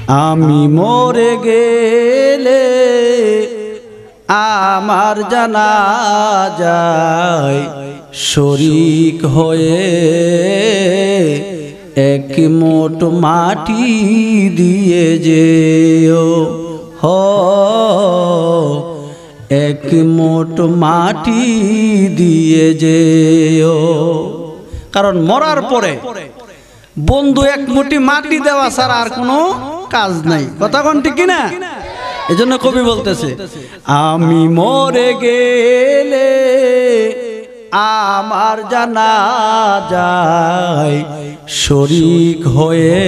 আমি মরে গেলে আমার জানাজায় শরীক হয়ে এক মুঠ মাটি দিয়ে যেও এক মুঠ মাটি দিয়ে যেও। কারণ মরার পরে বন্ধু এক মুঠি মাটি দেওয়া ছাড়া আর কোনো কাজ নাই। কথা কোন ঠিক কিনা? এজন্য কবি বলতেছে আমি মরে গেলে আমার জানাজায় শরীক হয়ে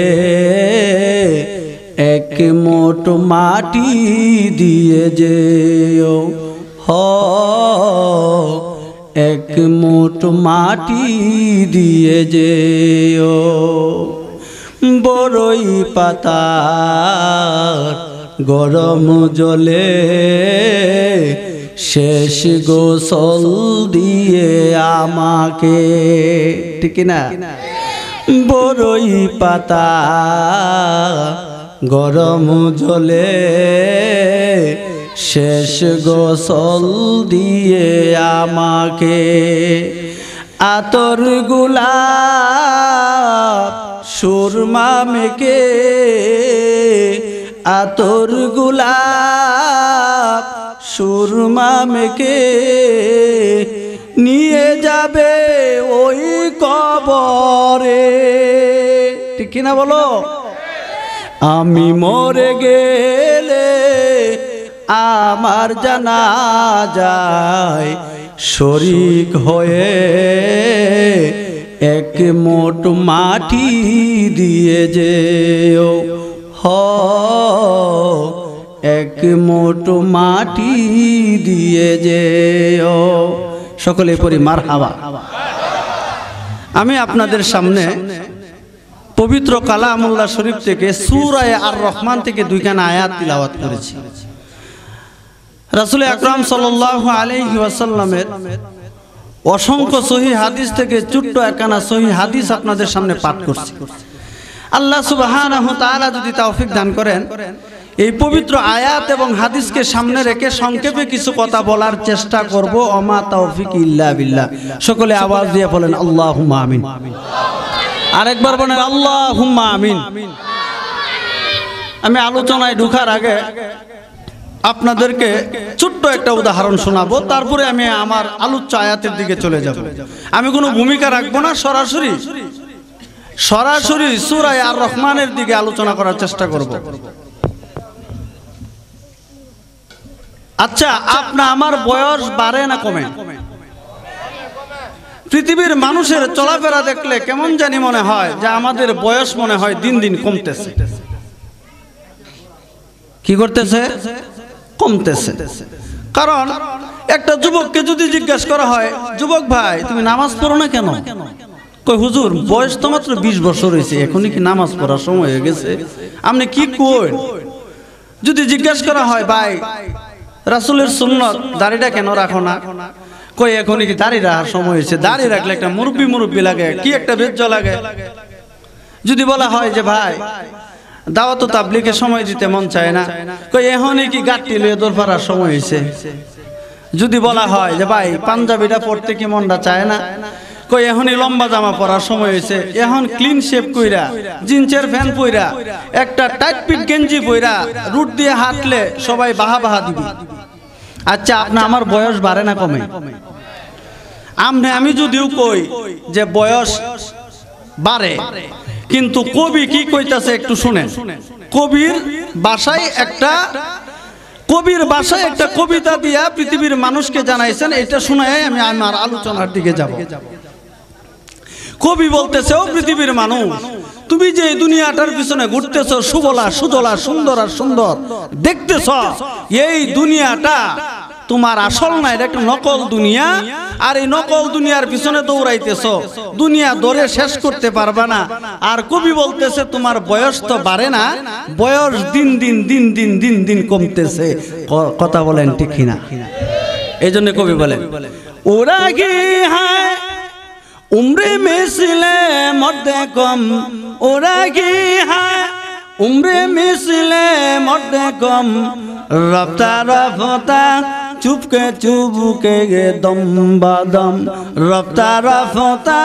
এক মুঠ মাটি দিয়ে যেও এক মুঠ মাটি দিয়ে যেও। বড়ই পাতার গরম জলে শেষ গোসল দিয়ে আমাকে, ঠিক না? বড়ই পাতা গরম জলে শেষ গোসল দিয়ে আমাকে আতর গোলাপ সুরমা মেখে আতর গোলাপ সুরমা মেখে নিয়ে যাবে ওই কবরে, ঠিক কিনা বলো? আমি মরে গেলে আমার জানাজায় শরীক হয়ে এক মুঠ মাটি দিয়ে যেও এক মুঠ মাটি দিয়ে যেও। সকলে পড়ি মারহাবা। আমি আপনাদের সামনে পবিত্র কালামুল্লাহ শরীফ থেকে সূরা আর রহমান থেকে দুইখানা আয়াত তিলাওয়াত করেছি। রাসূল আকরাম সাল্লাল্লাহু আলাইহি ওয়াসাল্লামের অসংখ্য সহিহ হাদিস থেকে ছোট্ট একখানা সহিহ হাদিস আপনাদের সামনে পাঠ করছি। আল্লাহ সুবহানাহু ওয়া তাআলা যদি তৌফিক দান করেন এই পবিত্র আয়াত এবং হাদিসকে সামনে রেখে সংক্ষেপে কিছু কথা বলার চেষ্টা করব। ওমা তৌফিক ইল্লা বিল্লাহ। সকলে আওয়াজ দিয়ে বলেন আল্লাহুম্মা আমিন। আরেকবার বলেন আল্লাহুম্মা আমিন। আমি আলোচনায় ঢোকার আগে আপনাদেরকে ছোট্ট একটা উদাহরণ শোনাবো, তারপরে আমি আমার আলোচ্য আয়াতের দিকে চলে যাব। আমি কোনো ভূমিকা রাখবো না, সরাসরি সূরা আর রহমানের দিকে আলোচনা করার চেষ্টা করব। আচ্ছা, আমার বয়স বাড়ে না কমে? পৃথিবীর মানুষের চলাফেরা দেখলে কেমন জানি মনে হয় যে আমাদের বয়স মনে হয় দিন দিন কমতেছে। কি করতেছে? কমতেছে। কারণ একটা যুবককে যদি জিজ্ঞাসা করা হয়, যুবক ভাই তুমি নামাজ পড়ো না কেন? কই হুজুর বয়স তো মাত্র 20 বছর হয়েছে, এখনই কি নামাজ পড়ার সময় হয়ে গেছে? আপনি কি কই? যদি জিজ্ঞাসা করা হয় ভাই রাসূলের সুন্নাত দাড়িটা কেন রাখো না? কই এখনই কি দাড়ি রাখার সময় হয়েছে? দাড়ি রাখলে একটা মুরব্বি লাগে, কি একটা বেজ্জ লাগে। যদি বলা হয় যে ভাই দাওয়াত তাবলীগে সময় দিতে মন চায় না, কই এখনই কি গাঁটটি লয়ে দৌড় পাড়ার সময় হয়েছে। যদি বলা হয় যে ভাই পাঞ্জাবিটা পরতে কি মনটা চায় না, কই এখনই লম্বা জামা পরার সময় হয়েছে। এখন ক্লিন শেপ কইরা জিন্সের প্যান্ট পইরা একটা টাইট ফিট গেঞ্জি পইরা রুট দিয়ে হাঁটলে সবাই বাহা দিবে। আচ্ছা, আমার বয়স বাড়ে না কমে? আমি যদিও কই যে বয়স বাড়ে, কিন্তু কবি কি কইতাছে একটু শুনেন। কবির ভাষায় একটা কবিতা দিয়া পৃথিবীর মানুষকে জানাইছেন। এটা শুনাই আমি আমার আলোচনার দিকে যাব। কবি বলতেছে, ও পৃথিবীর মানুষ, তুমি যে দুনিয়াটার পিছনে ঘুরতেছ, সুবলা সুজলা সুন্দর আর সুন্দর দেখতেছ, এই দুনিয়াটা তোমার আসল না, এটা একটা নকল দুনিয়া। আর এই নকল দুনিয়ার পিছনে দৌড়াইতেছ, দুনিয়া দৌড়ে শেষ করতে পারবা না। আর কবি বলতেছে তোমার বয়স তো বাড়ে না, বয়স দিন দিন কমতেছে। কথা বলেন ঠিক কিনা? এই জন্য কবি বলেন ওরা কি হ্যাঁ उम्र में सिले मर्द कम, ओरा की है উমরে মিছিলে মর্দে কম রফতা রফতা চুপকে চুপকে গে দম বাদম রফতা রফতা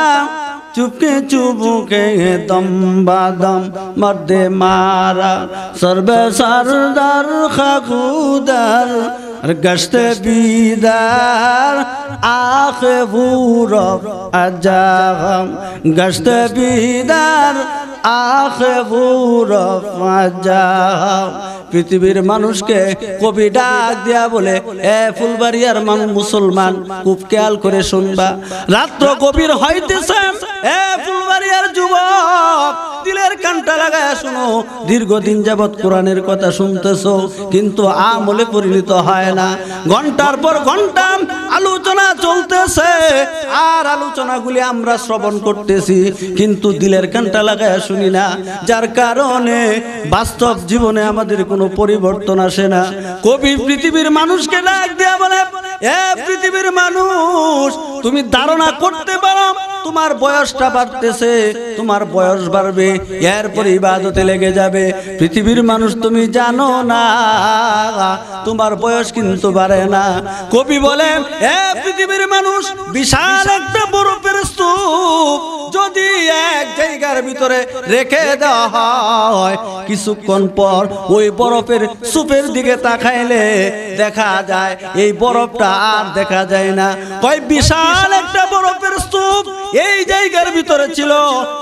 চুপকে চুপকে দম বাদম মর্দে মারা সর্বে সরদার খাকুদার গশতে বিদার আখে বুরফ আজাগম গশতে বিদার আখে বুরফ আজাগম পৃথিবীর মানুষকে কবি ডাক দিয়া বলে এ ফুলবাড়িয়ার মুসলমান খুব খেয়াল করে শুনবা রাত্র গভীর হইতেছে এ ফুলবাড়িয়ার যুবক দিলের কানটা লাগায় শুনো দীর্ঘদিন যাবৎ কোরআনের কথা শুনতেছো কিন্তু আমলে পরিণত হয় না ঘন্টার পর ঘন্টা আলোচনা চলতেছে আর আলোচনাগুলি আমরা শ্রবণ করতেছি কিন্তু দিলের কানটা লাগায় শুনি না যার কারণে বাস্তব জীবনে আমাদের কোনো পরিবর্তন আসে না কবি পৃথিবীর মানুষকে ডাক দেয়া বলে এ পৃথিবীর মানুষ তুমি ধারণা করতে পারো তোমার বয়সটা বাড়তেছে তোমার বয়স বাড়বে এরপর ইবাদতে লেগে যাবে পৃথিবীর মানুষ তুমি জানো না তোমার বয়স কিন্তু বাড়ে না কবি বলে এ পৃথিবীর মানুষ বিশাল একটা বরফের স্তূপ যদি এক জায়গার ভিতরে রেখে দেওয়া হয় কিছুক্ষণ পর ওই বরফের স্তূপের দিকে তাকাইলে দেখা যায় এই বরফটা আর দেখা যায় না কয় বিশাল একটা বরফের স্তূপ এই জায়গার ভিতরে ছিল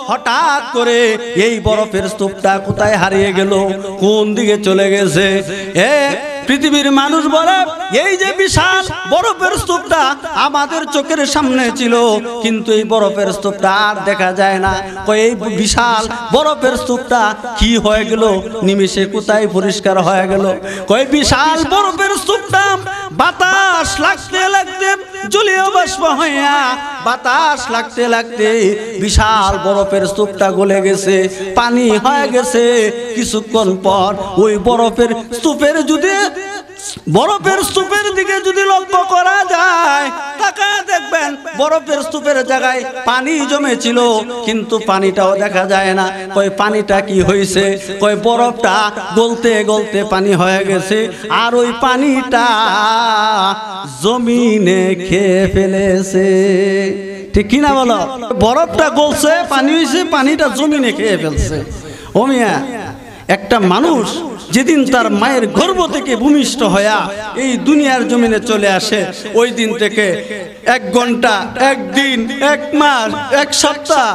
হঠাৎ করে এই বরফের স্তূপটা কোথায় হারিয়ে গেল কোন দিকে চলে গেছে পৃথিবীর মানুষ বলে এই যে বিশাল বরফের স্তূপটা আমাদের চোখের সামনে ছিল কিন্তু এই বরফের স্তূপটা আর দেখা যায় না এই বিশাল বরফের স্তূপটা কি হয়ে গেল নিমেষে কোথায় পরিষ্কার হয়ে গেল কই বিশাল বরফের স্তূপটা বাতাস লাগতে লাগতে জলীয় বাষ্প হইয়া বাতাস লাগতে লাগতে বিশাল বরফের স্তূপটা গলে গেছে পানি হয়ে গেছে কিছুক্ষণ পর ওই বরফের স্তূপের যদি বরফের স্তূপের দিকে যদি লক্ষ্য করা যায় তাকায় দেখবেন বরফের স্তূপের জায়গায় পানি জমেছিল কিন্তু পানিটাও দেখা যায় না কই পানিটা কি হয়েছে কই বরফটা গলতে গলতে পানি হয়ে গেছে আর ওই পানিটা জমিনে খেয়ে ফেলেছে ঠিক কিনা বলো বরফটা গলছে পানি হয়েছে পানিটা জমিনে খেয়ে ফেলছে ও মিয়া একটা মানুষ যেদিন তার মায়ের গর্ভ থেকে ভূমিষ্ঠ হয়া এই দুনিয়ার জমিনে চলে আসে ওই দিন থেকে এক ঘন্টা একদিন এক মাস এক সপ্তাহ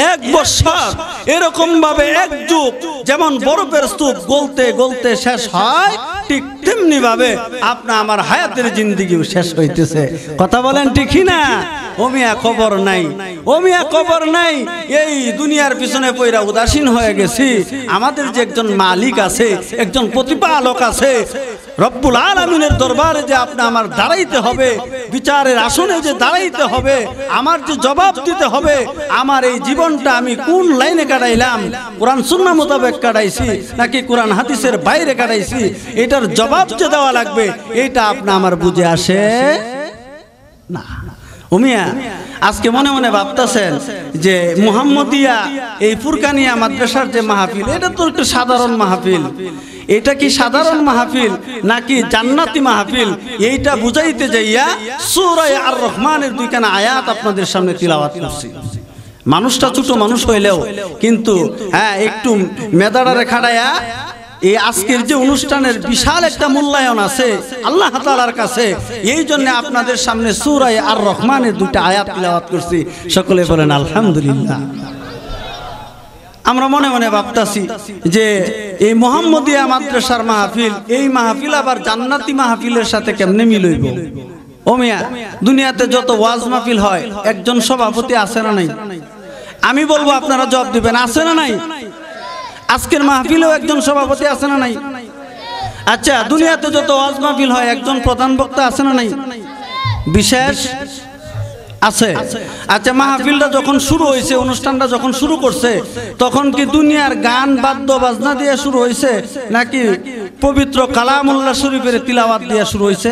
এক বছর এরকম ভাবে এক যুগ যেমন বরফের স্তূপ গলতে গলতে শেষ হয় ঠিক তেমনি ভাবে আপনা আমার হায়াতের জিন্দেগিও শেষ হইতেছে কথা বলেন ঠিক না ও মিয়া খবর নাই ও মিয়া খবর নাই এই দুনিয়ার পিছনে পয়রা উদাসীন হয়ে গেছি আমাদের যে একজন মালিক আছে একজন প্রতিপালক আছে রব্বুল আলামিনের দরবারে যে আপনি আমার দাঁড়াইতে হবে বিচারের আসনে যে দাঁড়াইতে হবে আমার যে জবাব দিতে হবে আমার এই জীবনটা আমি কোন লাইনে কাটাইলাম কোরআন সুন্নাহ মোতাবেক কাটাইছি নাকি কোরআন হাদিসের বাইরে কাটাইছি এটার জবাব যে দেওয়া লাগবে এটা আপনি আমার বুঝে আসে না উমিয়া আজকে মনে মনে ভাবতেছেন যে মুহাম্মদিয়া এই ফুরকানিয়া মাদ্রাসার যে মাহফিল এটা তো একটা সাধারণ মাহফিল এটা কি সাধারণ মাহফিল নাকি জান্নাতি মাহফিল এইটা বুঝাইতে যাইয়া সূরা আর রহমানের দুইখানা আয়াত আপনাদের সামনে তিলাওয়াত করছি মানুষটা ছোট মানুষ হইলেও কিন্তু হ্যাঁ একটু মেধাটারে খাড়ায়া এই আজকের যে অনুষ্ঠানের বিশাল একটা মূল্যায়ন আছে আল্লাহ তাআলার কাছে এই জন্য আপনাদের সামনে সূরা আর রহমানের দুইটা আয়াত তিলাওয়াত করছি সকলে বলেন আলহামদুলিল্লাহ আমরা মনে মনে ভাবতাছি যে এই মুহাম্মদিয়া মাদ্রাসার মাহফিল এই মাহফিল আবার জান্নাতি মাহফিলের সাথে কেমনে মিল হইব ও মিয়া দুনিয়াতে যত ওয়াজ মাহফিল হয় একজন সভাপতি আছে না নাই আমি বলবো আপনারা জবাব দিবেন আছে না নাই আজকের মাহফিলেও একজন সভাপতি আছে না নাই আচ্ছা দুনিয়াতে যত ওয়াজ মাহফিল হয় একজন প্রধান বক্তা আছে না নাই বিশেষ আছে আচ্ছা মাহফিলটা যখন শুরু হয়েছে অনুষ্ঠানটা যখন শুরু করছে তখন কি দুনিয়ার গান বাদ্য বাজনা দিয়ে শুরু হয়েছে নাকি পবিত্র কালামুল্লাহ শরীফের তিলাওয়াত দিয়ে শুরু হয়েছে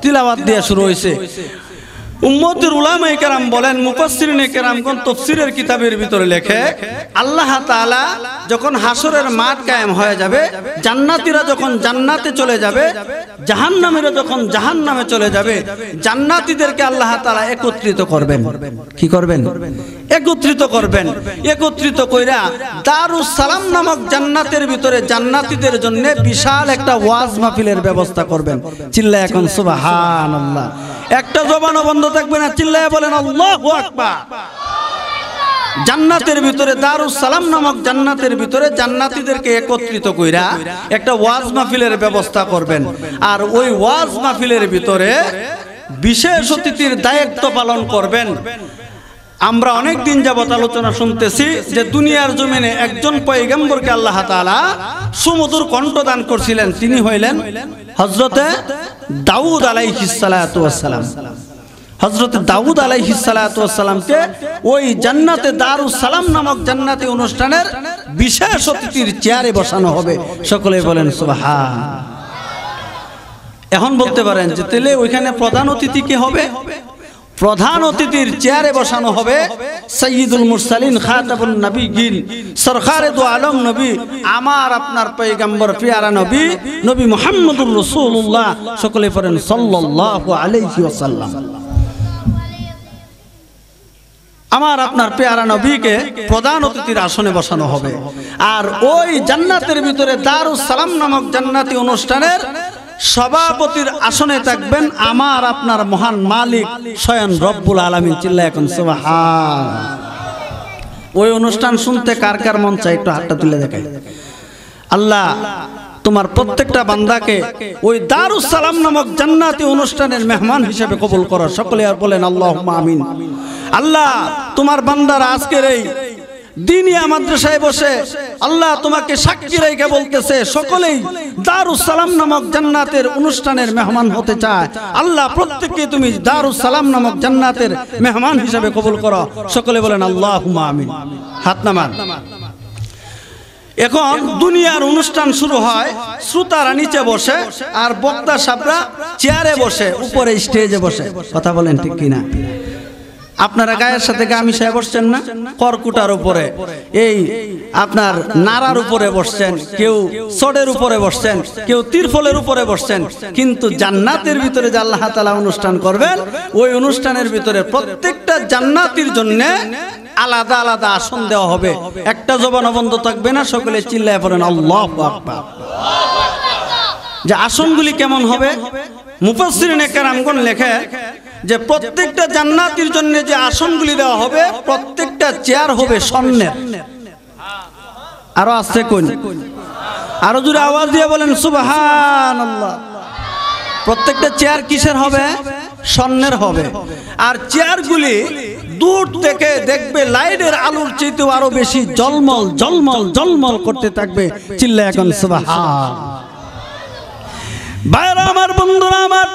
তিলাওয়াত দিয়ে শুরু হয়েছে উম্মতের উলামায়ে কেরাম বলেন, মুফাসসিরিনে কেরামগণ তাফসীরের কিতাবের ভিতরে লেখে, আল্লাহ তাআলা যখন হাসরের মাঠ কায়েম হয়ে যাবে, জান্নাতীরা যখন জান্নাতে চলে যাবে, জাহান্নামীরা যখন জাহান্নামে চলে যাবে, জান্নাতীদেরকে আল্লাহ তাআলা একত্রিত করবেন। কি করবেন? একত্রিত করবেন। একত্রিত কইরা দারুস সালাম নামক জান্নাতের ভিতরে জান্নাতীদের জন্য বিশাল একটা ওয়াজ মাহফিলের ব্যবস্থা করবেন। চিল্লায় এখন সুবহানাল্লাহ। একটা জবানও বন্ধ থাকবে না, চিল্লায় বলেন আল্লাহু আকবার। জান্নাতের ভিতরে দারুস সালাম নামক জান্নাতের ভিতরে জান্নাতীদেরকে একত্রিত কইরা একটা ওয়াজ মাহফিলের ব্যবস্থা করবেন। আর ওই ওয়াজ মাহফিলের ভিতরে বিশেষ অতিথির দায়িত্ব পালন করবেন। আমরা অনেক দিন যাবত আলোচনা শুনতেছি যে দুনিয়ার জমিনে একজন পয়গম্বরকে আল্লাহ তাআলা সুমধুর কণ্ঠ দান করছিলেন, তিনি হইলেন হযরতে দাউদ আলাইহিস সালাতু ওয়াস সালাম। হযরতে দাউদ আলাইহিস সালাতু ওয়াস সালামকে ওই জান্নাতে দারুস সালাম নামক জান্নাতি অনুষ্ঠানের বিশেষ অতিথির চেয়ারে বসানো হবে। সকলে বলেন সুবহান। এখন বলতে পারেন যে তাহলে ওইখানে প্রধান অতিথি কে হবে? প্রধান অতিথির চেয়ারে বসানো হবে সাইয়্যিদুল মুরসালিন খাতাবুন নবিয়্যিন সরকারে দু আলম নবী, আমার আপনার পয়গম্বর পিয়ারা নবী, নবী মুহাম্মদুর রাসূলুল্লাহ। সকলে পড়েন সাল্লাল্লাহু আলাইহি ওয়াসাল্লাম। আমার আপনার পেয়ারা নবীকে প্রধান অতিথির আসনে বসানো হবে। আর ওই জান্নাতের ভিতরে দারুস সালাম নামক জান্নাতি অনুষ্ঠানের সভাপতির আসনে থাকবেন আমার আপনার মহান মালিক স্বয়ং রব্বুল আলামিন। চিল্লায় এখন সুবহান। ওই অনুষ্ঠান শুনতে কার কার মন চায় একটু হাতটা তুলে দেখাই। আল্লাহ তোমার প্রত্যেকটা বান্দাকে ওই দারুস সালাম নামক জান্নাতি অনুষ্ঠানের মেহমান হিসেবে কবুল করো। সকলে আর বলেন আল্লাহুম্মা আমিন। আল্লাহ তোমার বান্দারা আজকের এই দিনিয়া মাদ্রাসায় বসে আল্লাহ তোমাকে সাক্ষী রেখে বলতেছে সকলেই দারুস সালাম নামক জান্নাতের অনুষ্ঠানের মেহমান হতে চায়। আল্লাহ প্রত্যেককে তুমি দারুস সালাম নামক জান্নাতের মেহমান হিসেবে কবুল করো। সকলে বলেন আল্লাহুম্মা আমিন। হাত নামান। এখন দুনিয়ার অনুষ্ঠান শুরু হয়, শ্রোতারা নিচে বসে আর বক্তা সাহেবরা চেয়ারে বসে, উপরে স্টেজে বসে। কথা বলেন ঠিক কিনা? আপনারা গায়ের সাথে গামিছায় বসছেন না? করকুটার উপরে, এই আপনার নারার উপরে বসছেন, কেউ চটের উপরে বসছেন, কেউ তিরফলের উপরে বসছেন। কিন্তু জান্নাতের ভিতরে যে আল্লাহ তাআলা অনুষ্ঠান করবেন, ওই অনুষ্ঠানের ভিতরে প্রত্যেকটা জান্নাতীর জন্য আলাদা আলাদা আসন দেওয়া হবে। একটা জবান বন্ধ থাকবে না। সকলে চিল্লায় পড়েন আল্লাহু আকবার। যে আসনগুলি কেমন হবে? মুফাসসিরিনে কেরামগণ লেখে যে প্রত্যেকটা জান্নাতীর জন্য যে আসনগুলি দেওয়া হবে, প্রত্যেকটা চেয়ার হবে স্বর্ণের। আরো আছে কোন? আরো জোরে আওয়াজ দিয়ে বলেন সুবহানাল্লাহ। প্রত্যেকটা চেয়ার কিসের হবে? স্বর্ণের হবে। আর চেয়ারগুলি দূর থেকে দেখবে লাইটের আলোর চাইতেও আরো বেশি জলমল জলমল জলমল করতে থাকবে। চিল্লায় এখন সুবহান। ভাইরা আমার, বন্ধুরা আমার,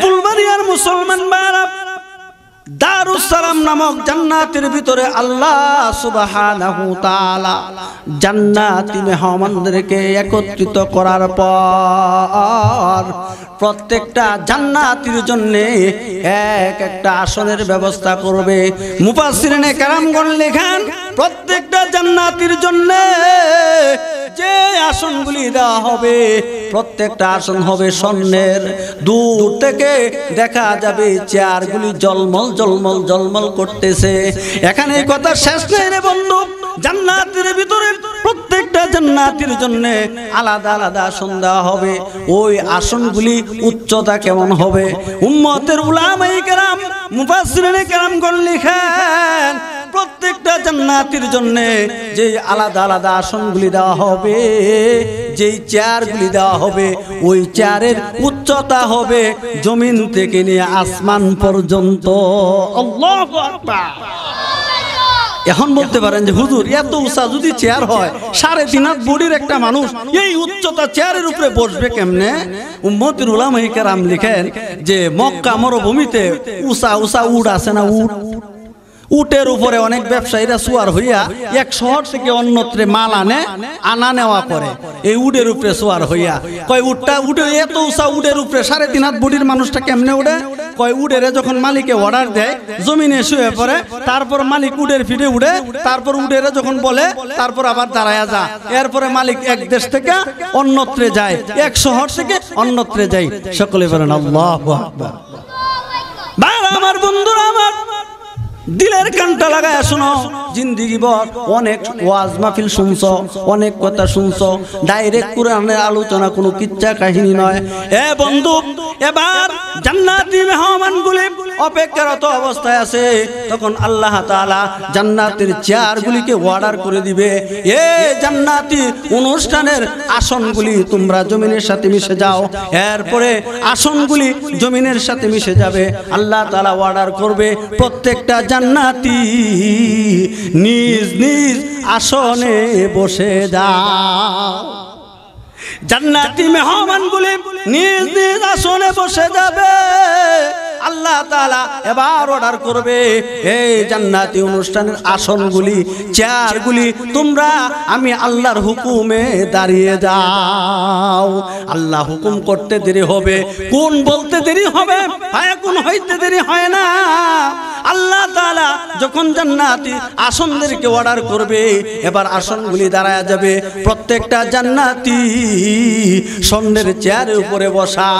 ফুলবাড়িয়ার মুসলমান ভাইরা, দারুস সালাম নামক জান্নাতের ভিতরে আল্লাহ সুবহানাহু তাআলা জান্নাতি মেহমানদেরকে একত্রিত করার পর প্রত্যেকটা জান্নাতীর জন্য এক একটা আসনের ব্যবস্থা করবে। মুফাসসিরিনে কেরামগণ লেখেন প্রত্যেকটা জান্নাতীর জন্য যে আসনগুলি দেওয়া হবে, প্রত্যেকটা আসন হবে স্বর্ণের। দূর থেকে দেখা যাবে চেয়ারগুলি জলমল জলমল জলমল করতেছে। এখানে এই কথা শেষ নেই রে বন্ধু। জান্নাতের ভিতরে প্রত্যেকটা জান্নাতীর জন্য আলাদা আলাদা আসন দেওয়া হবে। ওই আসনগুলি উচ্চতা কেমন হবে? উম্মতের উলামায়ে কেরাম মুফাসসিরিনে কেরামগণ লিখেন প্রত্যেকটা জান্নাতীর জন্য যে আলাদা আলাদা আসনগুলি দেওয়া হবে, যেই চেয়ারগুলি দেওয়া হবে, ওই চেয়ারের উচ্চতা হবে জমিন থেকে নিয়ে আসমান পর্যন্ত। আল্লাহু আকবার। এখন বলতে পারেন যে হুজুর এত উঁচা যদি চেয়ার হয়, 3.5 হাত বডির একটা মানুষ এই উচ্চতা চেয়ারের উপরে বসবে কেমনে? উম্মতের উলামায়ে কেরাম লিখেন যে মক্কা মরুভূমিতে উঁচা উঁচা উট আছে না, উট উটের উপরে অনেক ব্যবসায়ীরা সোয়ার হইয়া এক শহর থেকে অন্যত্রে মাল আনা নেওয়া করে এই উটের উপরে সোয়ার হইয়া। কয় উটটা উঠে এত উঁচা উটের উপরে 3.5 হাত বডির মানুষটা কেমনে উঠে? কয় উটেরে যখন মালিকে অর্ডার দেয় জমিনে শুয়ে পড়ে, তারপর মালিক উটের ফিটে উঠে, তারপর উটেরে যখন বলে তারপর আবার দাঁড়ায়া যা। এরপরে মালিক এক দেশ থেকে অন্যত্রে যায়, এক শহর থেকে অন্যত্রে যায়। সকলে বলেন আল্লাহু আকবার। ভাইরা আমার, বন্ধুরা আমার, দিলের কানটা লাগায় শোনো। জিন্দিগি ভর অনেক ওয়াজ মাহফিল শুনছো, অনেক কথা শুনছো, ডাইরেক্ট কোরআনের আলোচনা, কোনো কিচ্ছা কাহিনী নয়। এ বন্ধু, এবার জান্নাতি মেহমানগুলি অপেক্ষারত অবস্থায় আছে। তখন আল্লাহ তাআলা জান্নাতের চেয়ারগুলিকে অর্ডার করে দিবে, এ জান্নাতি অনুষ্ঠানের আসনগুলি তোমরা জমিনের সাথে মিশে যাও। এরপরে আসনগুলি জমিনের সাথে মিশে যাবে। আল্লাহ তাআলা অর্ডার করবে, প্রত্যেকটা জান্নাতি নিজ নিজ আসনে বসে যাও। জান্নাতি মেহমানগুলি নিজ নিজ আসনে বসে যাবে। আল্লাহ তাআলা এবার অর্ডার করবে, এই জান্নাতি অনুষ্ঠানের আসনগুলি, চেয়ারগুলি তোমরা আমি আল্লাহর হুকুমে দাঁড়িয়ে যাও। আল্লাহ হুকুম করতে দেরি হবে, কোন বলতে দেরি হবে, কোন হইতে দেরি হয় না। আল্লাহ তাআলা যখন জান্নাতি আসনদেরকে অর্ডার করবে, এবার আসনগুলি দাঁড়ায় যাবে। প্রত্যেকটা জান্নাতি স্বর্ণের চেয়ারের উপরে বসা,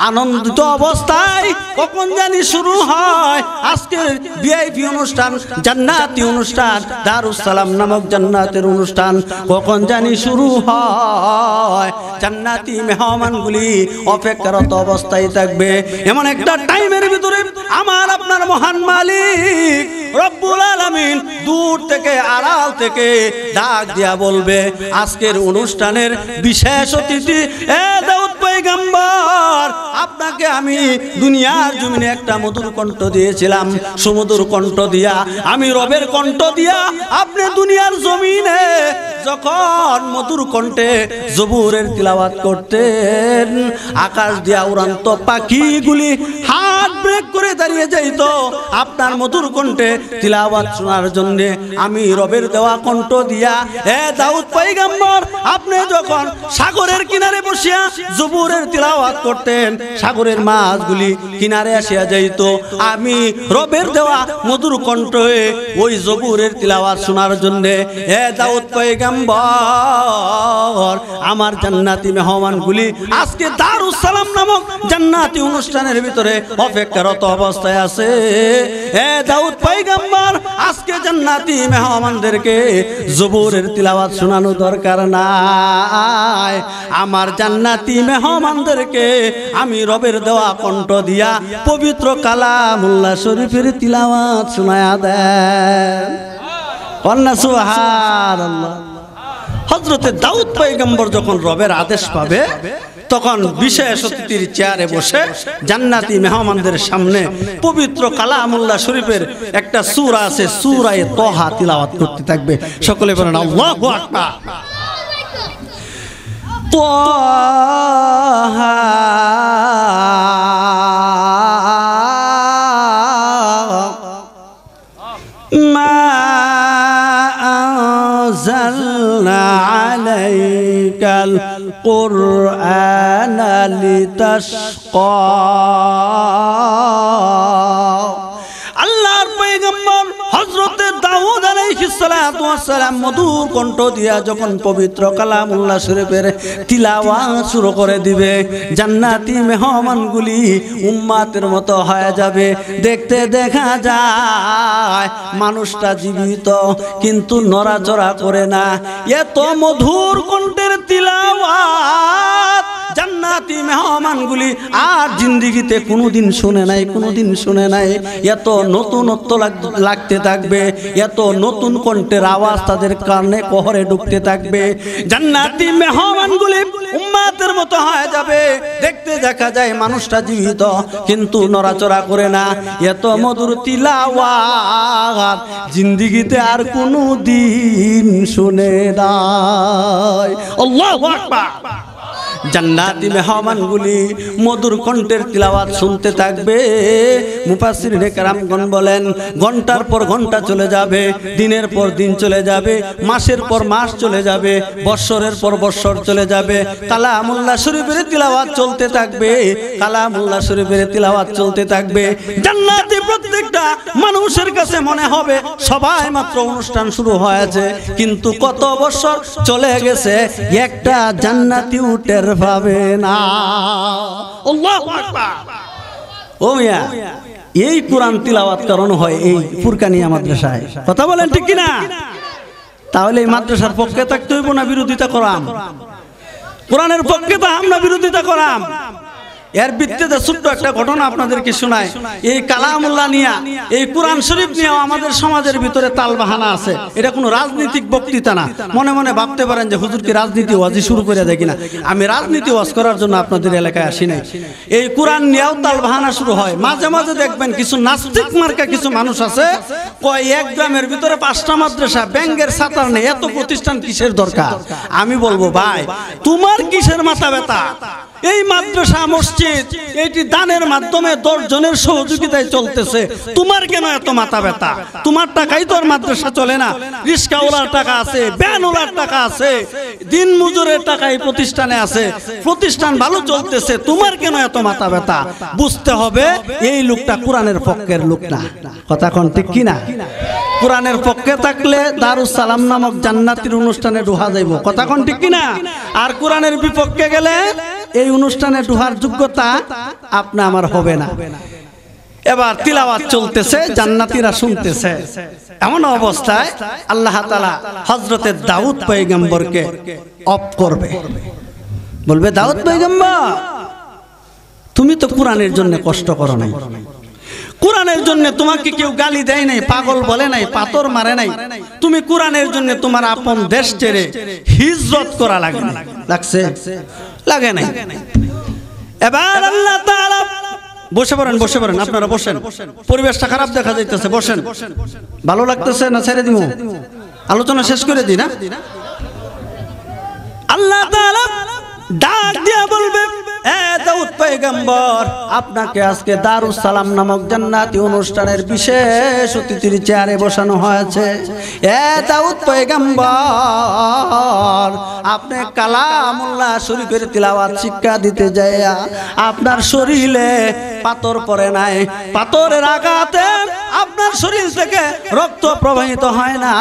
আনন্দিত অবস্থায় কখন জানি শুরু হয় আজকের ভিআইপি অনুষ্ঠান, জান্নাতি অনুষ্ঠান, দারুস সালাম নামক জান্নাতের অনুষ্ঠান। কখন জানি শুরু হয়, জান্নাতি মেহমানগুলি অপেক্ষারত অবস্থায় থাকবে। এমন একটা টাইমের ভিতরে আমার আপনার মহান মালিক রব্বুল আলামিন দূর থেকে, আড়াল থেকে ডাক দিয়া বলবে, আজকের অনুষ্ঠানের বিশেষ অতিথি এ দাউদ পয়গম্বর, আপনাকে আমি দুনিয়ার জমিনে একটা মধুর কণ্ঠ দিয়েছিলাম। সুমধুর কণ্ঠ দিয়া, আমি রবের কণ্ঠ দিয়া আপনি দুনিয়ার জমিনে যখন মধুর কণ্ঠে জবুরের তিলাওয়াত করতেন, আকাশ দিয়া উড়ান্ত পাখিগুলি হাত ব্রেক করে দাঁড়িয়ে যাইত আপনার মধুর কণ্ঠে তিলাওয়াত শোনার জন্য। আমি রবের দেওয়া কণ্ঠ দিয়া এ দাউদ পয়গম্বর, আপনি যখন সাগরের কিনারে বসিয়া জবুরের তিলাওয়াত করতেন, সাগরের মাছগুলি কিনারে আসিয়া যাইত আমি রবের দেওয়া মধুর কণ্ঠে ওই জবুরের তিলাওয়াত শোনার জন্য। এ দাউদ পয়গম্বর, আমার জান্নাতি মেহমানগুলি আজকে দারুস সালাম নামক জান্নাতি অনুষ্ঠানের ভিতরে অপেক্ষারত অবস্থায় আছে। এ দাউদ পয়গম্বর, আজকে জান্নাতি মেহমানদেরকে জবুরের তিলাওয়াত শোনানো দরকার নাই, আমার জান্নাতি মেহমানদেরকে আমি রবের দেওয়া কণ্ঠ দিয়া পবিত্র কালামুল্লাহ শরীফের তিলাওয়াত শোনায়া দেন। কন্যা সুবহানাল্লাহ। হযরতে দাউদ পয়গম্বর যখন রবের আদেশ পাবে, তখন বিশেষ অতিথির চেয়ারে বসে জান্নাতি মেহমানদের সামনে পবিত্র কালামুল্লাহ শরীফের একটা সূরা আছে, সূরা তাহা তিলাওয়াত করতে থাকবে। সকলে বলেন আল্লাহু আকবার। তাহা মা আনজালনা আলাইকাল কুরআনা লিতাশকা। আল্লাহর পয়গম্বর হযরতে দাউদ আলাইহিস সালাতু ওয়াস সালাম মধুর কণ্ঠ দিয়া যখন পবিত্র কালামুল্লাহ শরীফের তিলাওয়াত শুরু করে দিবে, জান্নাতি মেহমানগুলি উম্মাতের মতো হয়ে যাবে। দেখতে দেখা যায় মানুষটা জীবিত কিন্তু নড়াচড়া করে না। এত মধুর কণ্ঠের তিলাওয়াত জান্নাতি মেহমানগুলি আর জিন্দিগিতে কোনোদিন শুনে নাই, কোনোদিন শুনে নাই। এত নতুনত্ব লাগতে থাকবে, এত নতুন কণ্ঠের আওয়াজ তাদের কানে কহরে ঢুকতে থাকবে। জান্নাতি মেহমানগুলি উম্মাতের মতো হয়ে যাবে। দেখতে দেখা যায় মানুষটা জীবিত কিন্তু নড়াচড়া করে না। এত মধুর তিলাওয়াত জিন্দিগিতে আর কোনোদিন শুনে নাই। আল্লাহু আকবার। জান্নাতি মেহমানগুলি মধুর কণ্ঠের তিলাওয়াত শুনতে থাকবে। মুফাসসিরিনে কেরামগণ বলেন ঘন্টার পর ঘন্টা চলে যাবে, দিনের পর দিন চলে যাবে, মাসের পর মাস চলে যাবে, বৎসরের পর বৎসর চলে যাবে, কালামুল্লাহ শরীফের তিলাওয়াত চলতে থাকবে, কালামুল্লাহ শরীফের তিলাওয়াত চলতে থাকবে। জান্নাতি প্রত্যেকটা মানুষের কাছে মনে হবে সবাই মাত্র অনুষ্ঠান শুরু হয়েছে, কিন্তু কত বছর চলে গেছে একটা জান্নাতি টের পাবে না। আল্লাহু আকবার। ও মিয়া, এই কোরআন তিলাওয়াত করানো হয় এই ফুরকানিয়া মাদ্রাসায়, কথা বলেন ঠিক কিনা? তাহলে এই মাদ্রাসার পক্ষে থাকতে হইব না বিরোধিতা করাম? কোরআনের পক্ষে তো আমরা বিরোধিতা করাম। এর ভিত্তিতে ছোট্ট একটা ঘটনা আপনাদেরকে শোনায়। এই কালামুল্লাহ নিয়া, এই কোরআন শরীফ নিয়েও আমাদের সমাজের ভিতরে তালবাহানা আছে। এটা কোনো রাজনৈতিক বক্তৃতা না। মনে মনে ভাবতে পারেন যে হুজুর কি রাজনীতি ওয়াজি শুরু করে দেয় কিনা। আমি রাজনীতি ওয়াজ করার জন্য আপনাদের এলাকায় আসি নাই। এই কোরআন নিয়েও তালবাহানা শুরু হয়। মাঝে মাঝে দেখবেন কিছু নাস্তিক মার্কা কিছু মানুষ আছে, কয় এক গ্রামের ভিতরে 5টা মাদ্রাসা, ব্যাংকের সাতার নেই, এত প্রতিষ্ঠান কিসের দরকার? আমি বলবো ভাই, তোমার কিসের মাথা ব্যথা? এই মাদ্রাসা মসজিদ এটি দানের মাধ্যমে 10 জনের সহযোগিতায় চলতেছে, তোমার কেন এত মাথা ব্যথা? তোমার টাকাই তো আর মাদ্রাসা চলে না। রিস্কাওয়ালার টাকা আছে, ভ্যানওয়ালার টাকা আছে, দিন মজুরের টাকা এই প্রতিষ্ঠানে আছে, প্রতিষ্ঠান ভালো চলতেছে, তোমার কেন এত মাথা ব্যথা? বুঝতে হবে এই লোকটা কোরআনের পক্ষের লোক না। কথা কোন ঠিক কিনা? কোরআনের পক্ষে থাকলে দারুস সালাম নামক জান্নাতের অনুষ্ঠানে ঢোকা যাইব, কথা কোন ঠিক কিনা? আর কোরআনের বিপক্ষে গেলে এই অনুষ্ঠানে ঢোকার যোগ্যতা আপনি আমার হবে না। এবার তিলাওয়াত চলতেছে, জান্নাতীরা শুনতেছে। এমন অবস্থায় আল্লাহ তাআলা হযরতে দাউদ পয়গম্বরকে অফ করবে, বলবে দাউদ পয়গম্বর তুমি তো কোরআনের জন্য কষ্ট করো নাই, কোরআনের জন্য তোমাকে কেউ গালি দেয় নাই, পাগল বলে নাই, পাথর মারে নাই, তুমি কোরআনের জন্য তোমার আপন দেশ ছেড়ে হিজরত করা লাগে না, লাগছে? লাগে নাই। এবার আল্লাহ তাআলা বসে পড়েন, বসে পড়েন, আপনারা বসেন, পরিবেশটা খারাপ দেখা যাইতেছে, বসেন। ভালো লাগতেছে না ছেড়ে দিব? আলোচনা শেষ করে দিই না? আল্লাহ তাআলা ডাক দিয়া বলবে, এ দাউদ পয়গম্বর আপনাকে আজকে দারুস সালাম নামক জান্নাতি অনুষ্ঠানের বিশেষ অতিথির চেয়ারে বসানো হয়েছে। এ দাউদ পয়গম্বর আপনি কালামুল্লাহ শরীফের তিলাওয়াত শিক্ষা দিতে যাইয়া আপনার শরীরে পাথর পড়ে নাই, পাথরের আঘাতে আপনার শরীর থেকে রক্ত প্রবাহিত হয় না,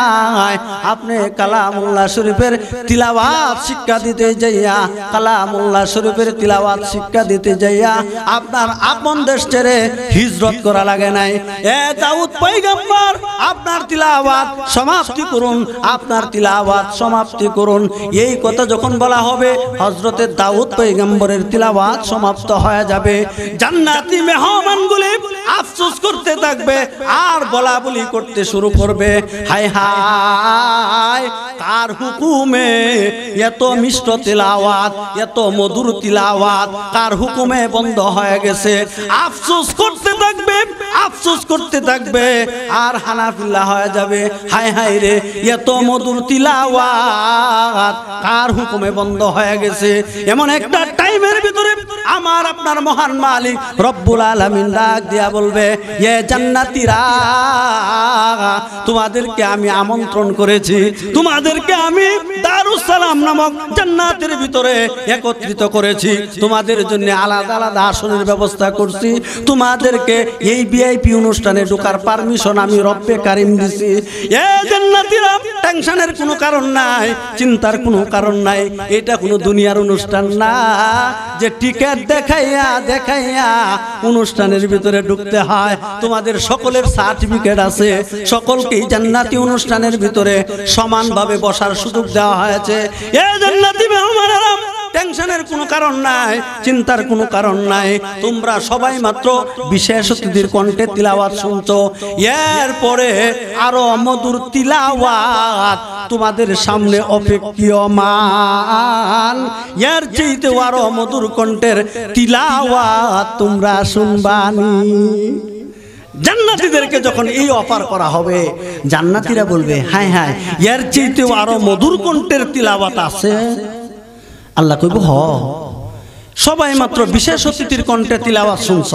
আপনি কালামুল্লাহ শরীফের তিলাওয়াত শিক্ষা দিতে যাইয়া, কালামুল্লাহ শরীফের তিলাওয়াত শিক্ষা দিতে যাইয়া আপনার আপন দেশ ছেড়ে হিজরত করা লাগে নাই। এ দাউদ পয়গম্বর আপনার তিলাওয়াত সমাপ্তি করুন, আপনার তিলাওয়াত সমাপ্তি করুন। এই কথা যখন বলা হবে হযরতে দাউদ পয়গম্বরের তিলাওয়াত সমাপ্ত হয়ে যাবে। জান্নাতি মেহমানগুলি আফসোস করতে থাকবে আর বলা বলি করতে শুরু করবে, হায় হায় কার হুকুমে এত মিষ্ট তিলাওয়াত, এত মধুর তিলাওয়াত কার হুকুমে বন্ধ হয়ে গেছে। আফসোস করতে থাকবে, আফসোস করতে থাকবে আর হানাফিল্লা হয়ে যাবে, হায় হায় রে এত মধুর তিলাওয়াত কার হুকুমে বন্ধ হয়ে গেছে। এমন একটা টাইমের ভিতরে আমার আপনার মহান মালিক রব্বুল আলামিন ডাক দিয়া বলবে, এ জান্নাতীরা তোমাদেরকে আমি আমন্ত্রণ করেছি, তোমাদেরকে আমি দারুস সালাম নামক জান্নাতের ভিতরে একত্রিত করেছি, তোমাদের জন্য আলাদা আলাদা আসনের ব্যবস্থা করছি, তোমাদেরকে এই ভিআইপি অনুষ্ঠানে ঢোকার পারমিশন আমি রব্বে কারিম দিছি। এ জান্নাতীরা টেনশনের কোনো কারণ নাই, চিন্তার কোনো কারণ নাই। এটা কোনো দুনিয়ার অনুষ্ঠান না যে টিকেট দেখাইয়া দেখাইয়া অনুষ্ঠানের ভিতরে ঢুকতে হয়। তোমাদের সকলের সার্টিফিকেট আছে, সকলকেই জান্নাতি অনুষ্ঠানের ভিতরে সমানভাবে বসার সুযোগ দেওয়া হয়েছে। এই জান্নাতি মেহমানেরা টেনশনের কোনো কারণ নাই, চিন্তার কোনো কারণ নাই। তোমরা সবাই মাত্র বিশেষ অতিথির কণ্ঠে তিলাওয়াত শুনছো, এরপরে আরো মধুর তিলাওয়াত তোমাদের সামনে অপেক্ষমান, এর চাইতে আরো মধুর কণ্ঠের তিলাওয়াত তোমরা শুনবানি। জান্নাতীদেরকে যখন এই অফার করা হবে জান্নাতীরা বলবে, হায় হায় এর চাইতেও আরো মধুর কণ্ঠের তিলাওয়াত আছে, আল্লাহ কইব হ, সবাই মাত্র বিশেষ অতিথির কণ্ঠে তিলাওয়াত শুনছ।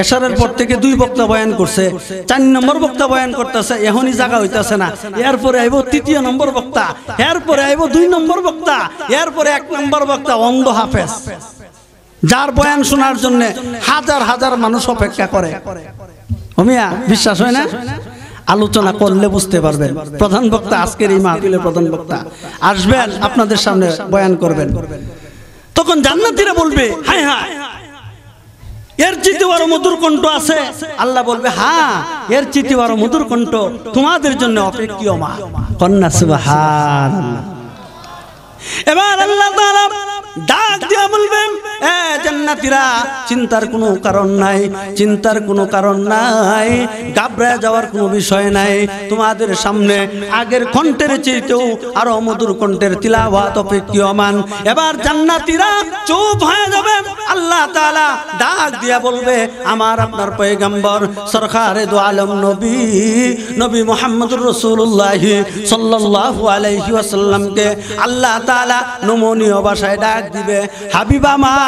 এশারের পর থেকে 2 বক্তা বয়ান করছে, 4 নম্বর বক্তা বয়ান করতেছে, এখনই জায়গা হইতাছে না। এরপরে আইব 3য় নম্বর বক্তা, এরপরে আইব 2 নম্বর বক্তা, এরপরে 1 নম্বর বক্তা অন্ধ হাফেজ, যার বয়ান শোনার জন্য হাজার হাজার মানুষ অপেক্ষা করে। ওমিয়া বিশ্বাস হয় না? আলোচনা করলে বুঝতে পারবেন। প্রধান বক্তা আজকের এই মাহফিলের প্রধান বক্তা আসবেন, আপনাদের সামনে বয়ান করবেন। তখন জান্নাতীরা বলবে হায় হায়, এর চেয়ে বড় মধুর কণ্ঠ আছে? আল্লাহ বলবে হ্যাঁ, এর চেয়ে বড় মধুর কণ্ঠ তোমাদের জন্য অপেক্ষিয়মান। কন্যা সুবহানাল্লাহ। এবার আল্লাহ তাআলা ডাক দিয়া বলবেন, এ জান্নাতীরা, চিন্তার কোনো কারণ নাই, চিন্তার কোনো কারণ নাই, ঘাবড়ে যাওয়ার কোনো বিষয় নাই। তোমাদের সামনে আগের কণ্ঠের চেয়েও আরো মধুর কণ্ঠের তিলাওয়াত অপেক্ষিয়মান। এবার জান্নাতীরা চুপ হয়ে যাবে। আল্লাহ তাআলা ডাক দিয়া বলবে, আমার আপনার পয়গম্বর সরকারে দু আলম নবী নবী মুহাম্মদুর রাসূলুল্লাহ সাল্লাল্লাহু আলাইহি ওয়াসাল্লামকে আল্লাহ তাআলা নমনীয় ভাষায় ডাক দিবে, হাবিব আমার,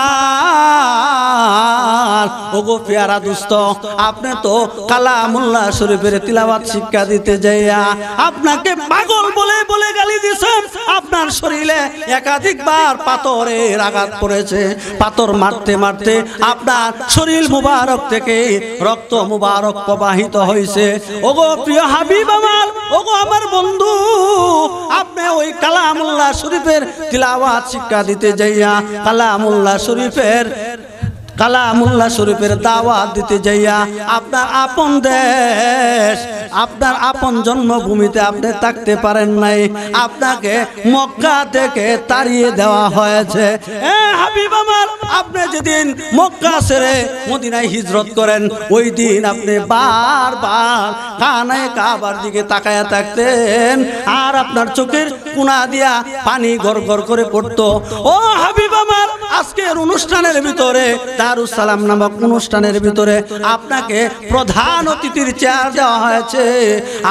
ওগো পেয়ারা দোস্ত, আপনি তো কালামুল্লাহ শরীফের তিলাওয়াত শিক্ষা দিতে যাইয়া আপনাকে পাগল বলে বলে গালি দিয়েছেন। আপনার শরীরে একাধিকবার পাথরের আঘাত পড়েছে, পাথর মারতে মারতে আপনার শরীর মুবারক থেকে রক্ত মুবারক প্রবাহিত হয়েছে। ওগো প্রিয় হাবিব আমার, ওগো আমার বন্ধু, আপনি ওই কালামুল্লাহ শরীফের তিলাওয়াত শিক্ষা দিতে যাইয়া কালামুল্লাহ শরীফের দাওয়াত দিতে যাইয়া আপনার আপন দেশ, আপনার আপন জন্মভূমিতে আপনি থাকতে পারেন নাই, আপনাকে মক্কা থেকে তাড়িয়ে দেওয়া হয়েছে। হাবিব আমার, আপনি যেদিন মক্কা ছেড়ে মদিনায় হিজরত করেন, ওই দিন আপনি বারবার কানায় কাবার দিকে তাকায়া থাকতেন, আর আপনার চোখের কোনা দিয়া পানি গড়গড় করে পড়তো। ও হাবিব আমার, আজকের অনুষ্ঠানের ভিতরে, দারুস সালাম নামক অনুষ্ঠানের ভিতরে আপনাকে প্রধান অতিথির চেয়ার দেওয়া হয়েছে,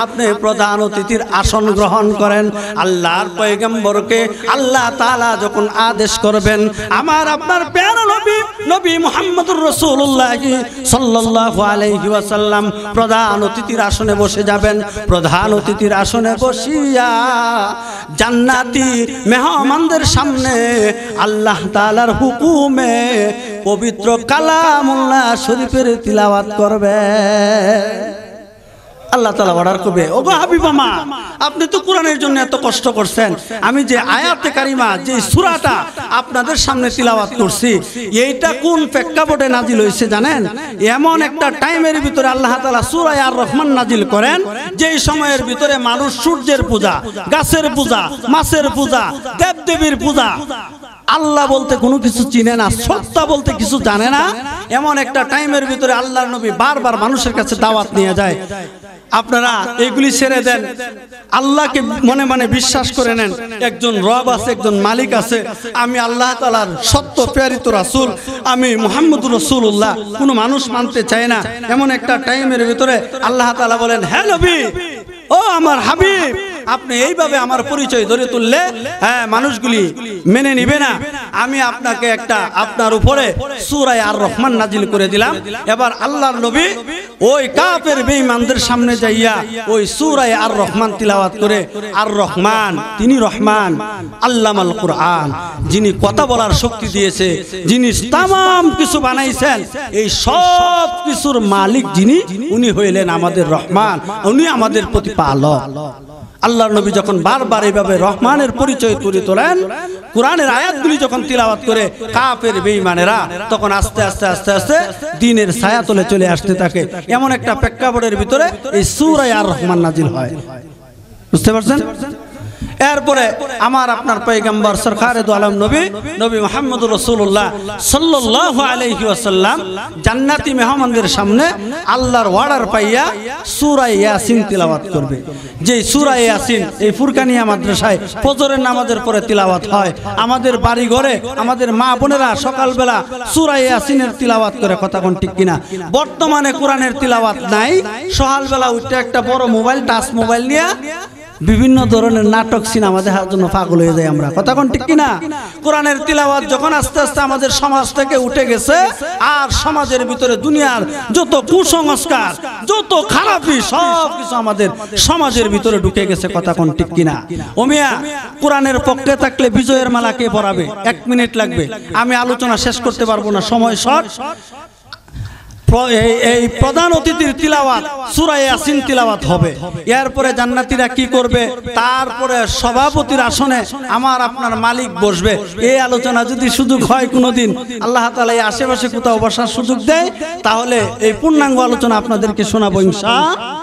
আপনি প্রধান অতিথির আসন গ্রহণ করেন। আল্লাহর পয়গম্বরকে আল্লাহ তাআলা যখন আদেশ করবেন, আমার আপনার প্যারা নবী নবী মুহাম্মদুর রাসূলুল্লাহ সাল্লাল্লাহু আলাইহি ওয়াসাল্লাম প্রধান অতিথির আসনে বসে যাবেন। প্রধান অতিথির আসনে বসিয়া জান্নাতি মেহমানদের সামনে আল্লাহ তাআলার হুকুমে পবিত্র কালামুল্লাহ শরীফের তিলাওয়াত করবে। আল্লাহ তাআলা অর্ডার করবে, ওগো হাবিব আমার, আপনি তো কোরআনের জন্য এত কষ্ট করছেন, আমি যে আয়াতে কারিমা, যে সূরাটা আপনাদের সামনে তিলাওয়াত করছি, এইটা কোন প্রেক্ষাপটে নাজিল হয়েছে জানেন? এমন একটা টাইমের ভিতরে আল্লাহ তাআলা সূরা আর রহমান নাজিল করেন, যেই সময়ের ভিতরে মানুষ সূর্যের পূজা, গাছের পূজা, মাছের পূজা, দেবদেবীর পূজা, আল্লাহ বলতে কোনো কিছু চিনে না, সত্তা বলতে কিছু জানে না। এমন একটা টাইমের ভিতরে আল্লাহর নবী বারবার মানুষের কাছে দাওয়াত নিয়ে যায়, আপনারা এইগুলি ছেড়ে দেন, আল্লাহকে মনে মনে বিশ্বাস করে নেন, একজন রব আছে, একজন মালিক আছে, আমি আল্লাহ তাআলার সত্য প্রেরিত রাসূল, আমি মুহাম্মদুর রাসূলুল্লাহ, কোনো মানুষ মানতে চায় না। এমন একটা টাইমের ভিতরে আল্লাহ তাআলা বলেন, হে নবী, ও আমার হাবিব, আপনি এইভাবে আমার পরিচয় ধরে তুললে মানুষগুলি মেনে নিবে না। আমি আপনাকে একটা, আপনার উপরে সূরা আর রহমান নাজিল করে দিলাম। এবার আল্লাহর নবী ওই কাফের বেঈমানদের সামনে যাইয়া ওই সূরা আর রহমান তিলাওয়াত করে, আর রহমান, তিনি রহমান, আল্লামাল কুরআন, যিনি কথা বলার শক্তি দিয়েছে, যিনি তামাম কিছু বানাইছেন, এই সব কিছুর মালিক যিনি, উনি হইলেন আমাদের রহমান, উনি আমাদের প্রতিপালক। আল্লাহর নবী যখন বারবার এইভাবে রহমানের পরিচয় তুলে তোলেন, কোরআনের আয়াতগুলি যখন তিলাওয়াত করে কাফের বেঈমানেরা, তখন আস্তে আস্তে আস্তে আস্তে দ্বীনের ছায়াতলে চলে আসতে থাকে। এমন একটা প্রেক্ষাপটের ভিতরে এই সূরা আর রহমান নাজিল হয়। বুঝতে পারছেন? এরপরে আমার আপনার পয়গম্বর সরকারে দু আলম নবী নবী মুহাম্মদুর রাসূলুল্লাহ সাল্লাল্লাহু আলাইহি ওয়াসাল্লাম জান্নাতি মেহমানদের সামনে আল্লাহর অর্ডার পাইয়া সূরা ইয়াসিন তিলাওয়াত করবে। যে সূরা ইয়াসিন এই ফুরকানিয়া মাদ্রাসায় ফজরের নামাজের পরে তিলাওয়াত হয়। আমাদের বাড়ি ঘরে আমাদের মা বোনেরা সকালবেলা সূরা ইয়াসিনের তিলাওয়াত করে, কথা কোন ঠিক কিনা? বর্তমানে কোরআনের তিলাওয়াত নাই, সকালবেলা উঠে একটা বড় মোবাইল, টাচ মোবাইল নিয়ে বিভিন্ন ধরনের নাটক সিনেমা দেখার জন্য পাগল হয়ে যাই আমরা, কথা কোন ঠিক কিনা? কোরআনের তিলাওয়াত যখন আস্তে আস্তে আমাদের সমাজ থেকে উঠে গেছে, আর সমাজের ভিতরে দুনিয়ার যত কুসংস্কার, যত খারাপি সব কিছু আমাদের সমাজের ভিতরে ঢুকে গেছে, কথা কোন ঠিক কিনা? ও মিয়া, কোরআনের পক্ষে থাকলে বিজয়ের মালা কে পরাবে? 1 মিনিট লাগবে, আমি আলোচনা শেষ করতে পারবো না, সময় শর্ট। এই প্রধান অতিথির তিলাওয়াত সূরা ইয়াসিন তিলাওয়াত হবে। এরপরে জান্নাতীরা কি করবে? তারপরে সভাপতির আসনে আমার আপনার মালিক বসবে। এই আলোচনা যদি সুযোগ হয় কোনোদিন, আল্লাহ তাআলা এই আশেপাশে কোথাও বসার সুযোগ দেয়, তাহলে এই পূর্ণাঙ্গ আলোচনা আপনাদেরকে শোনাবো ইনশাআল্লাহ।